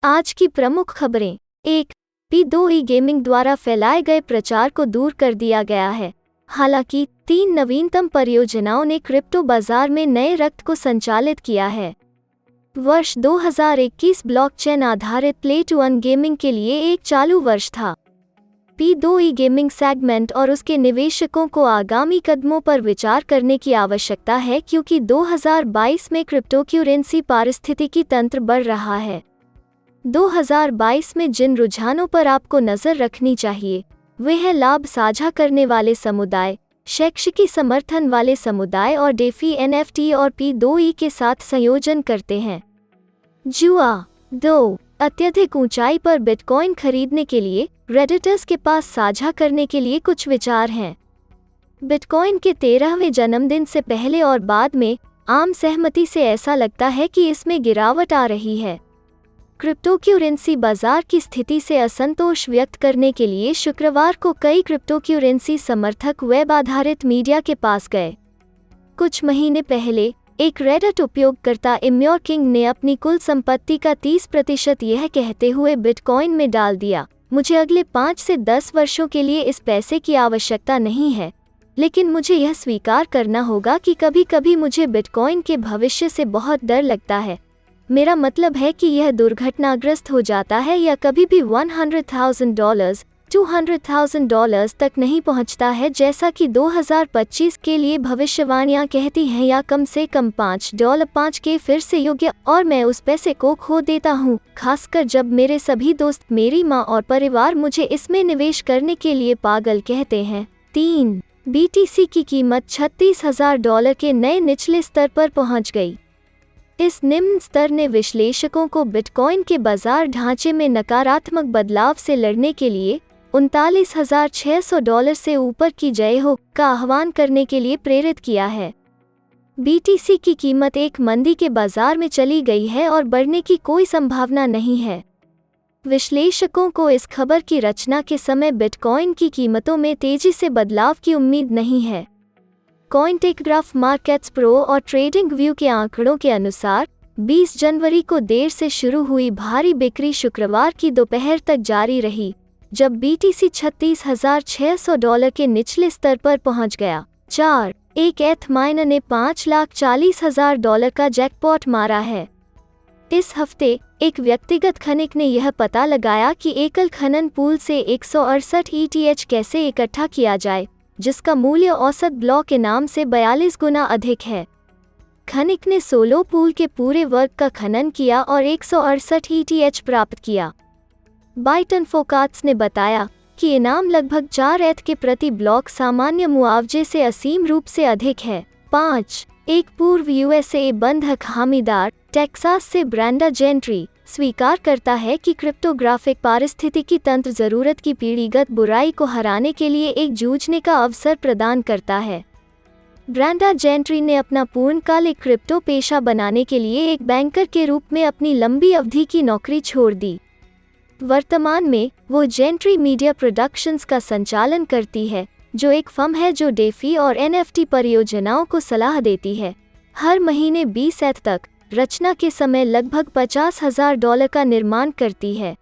आज की प्रमुख खबरें। 1. P2E गेमिंग द्वारा फैलाए गए प्रचार को दूर कर दिया गया है। हालांकि 3 नवीनतम परियोजनाओं ने क्रिप्टो बाजार में नए रक्त को संचालित किया है। वर्ष 2021 ब्लॉकचेन आधारित प्ले टू अर्न गेमिंग के लिए एक चालू वर्ष था। P2E गेमिंग सेगमेंट और उसके निवेशकों को आगामी कदमों पर विचार करने की आवश्यकता है क्योंकि 2022 में क्रिप्टोकरेंसी पारिस्थितिकी तंत्र बढ़ रहा है। 2022 में जिन रुझानों पर आपको नज़र रखनी चाहिए वे हैं लाभ साझा करने वाले समुदाय, शैक्षिकी समर्थन वाले समुदाय और डेफी NFT और P2E के साथ संयोजन करते हैं। जुआ। 2. अत्यधिक ऊंचाई पर बिटकॉइन खरीदने के लिए रेडिटर्स के पास साझा करने के लिए कुछ विचार हैं। बिटकॉइन के 13वें जन्मदिन से पहले और बाद में आम सहमति से ऐसा लगता है कि इसमें गिरावट आ रही है। क्रिप्टोकरेंसी बाजार की स्थिति से असंतोष व्यक्त करने के लिए शुक्रवार को कई क्रिप्टोकरेंसी समर्थक वेब आधारित मीडिया के पास गए। कुछ महीने पहले एक रेडिट उपयोगकर्ता इम्योर किंग ने अपनी कुल संपत्ति का 30% यह कहते हुए बिटकॉइन में डाल दिया, मुझे अगले 5 से 10 वर्षों के लिए इस पैसे की आवश्यकता नहीं है, लेकिन मुझे यह स्वीकार करना होगा कि कभी-कभी मुझे बिटकॉइन के भविष्य से बहुत डर लगता है। मेरा मतलब है कि यह दुर्घटनाग्रस्त हो जाता है या कभी भी $100,000, $200,000 तक नहीं पहुंचता है जैसा कि 2025 के लिए भविष्यवाणियां कहती हैं, या कम से कम $5 के फिर से योग्य, और मैं उस पैसे को खो देता हूं, खासकर जब मेरे सभी दोस्त, मेरी मां और परिवार मुझे इसमें निवेश करने के लिए पागल कहते हैं। 3. BTC की कीमत $36,000 के नए निचले स्तर पर पहुंच गई। इस निम्न स्तर ने विश्लेषकों को बिटकॉइन के बाजार ढांचे में नकारात्मक बदलाव से लड़ने के लिए $39,600 से ऊपर की जय हो का आह्वान करने के लिए प्रेरित किया है। BTC की कीमत एक मंदी के बाजार में चली गई है और बढ़ने की कोई संभावना नहीं है। विश्लेषकों को इस खबर की रचना के समय बिटकॉइन की कीमतों में तेजी से बदलाव की उम्मीद नहीं है। कॉइनटेकग्राफ मार्केट्स प्रो और ट्रेडिंग व्यू के आंकड़ों के अनुसार 20 जनवरी को देर से शुरू हुई भारी बिक्री शुक्रवार की दोपहर तक जारी रही, जब BTC $36,600 के निचले स्तर पर पहुंच गया। 4. एक एथ माइनर ने $5,40,000 का जैकपॉट मारा है। इस हफ्ते एक व्यक्तिगत खनिक ने यह पता लगाया कि एकल खनन पूल से 168 ETH कैसे इकट्ठा किया जाए, जिसका मूल्य औसत ब्लॉक इनाम से 42 गुना अधिक है। खनिक ने सोलो पूल के पूरे वर्ग का खनन किया और 168 ETH प्राप्त किया। बाइटनफोकाट्स ने बताया कि इनाम लगभग 4 ETH के प्रति ब्लॉक सामान्य मुआवजे से असीम रूप से अधिक है। 5. एक पूर्व USA बंधक हामीदार टेक्सास से ब्रैंडा जेंट्री स्वीकार करता है कि क्रिप्टोग्राफिक पारिस्थितिकी तंत्र जरूरत की पीढ़ीगत बुराई को हराने के लिए एक जूझने का अवसर प्रदान करता है। ब्रैंडा जेंट्री ने अपना पूर्णकालिक क्रिप्टो पेशा बनाने के लिए एक बैंकर के रूप में अपनी लंबी अवधि की नौकरी छोड़ दी। वर्तमान में वो जेंट्री मीडिया प्रोडक्शंस का संचालन करती है, जो एक फर्म है जो डेफी और NFT परियोजनाओं को सलाह देती है। हर महीने 20 ETH तक रचना के समय लगभग $50,000 का निर्माण करती है।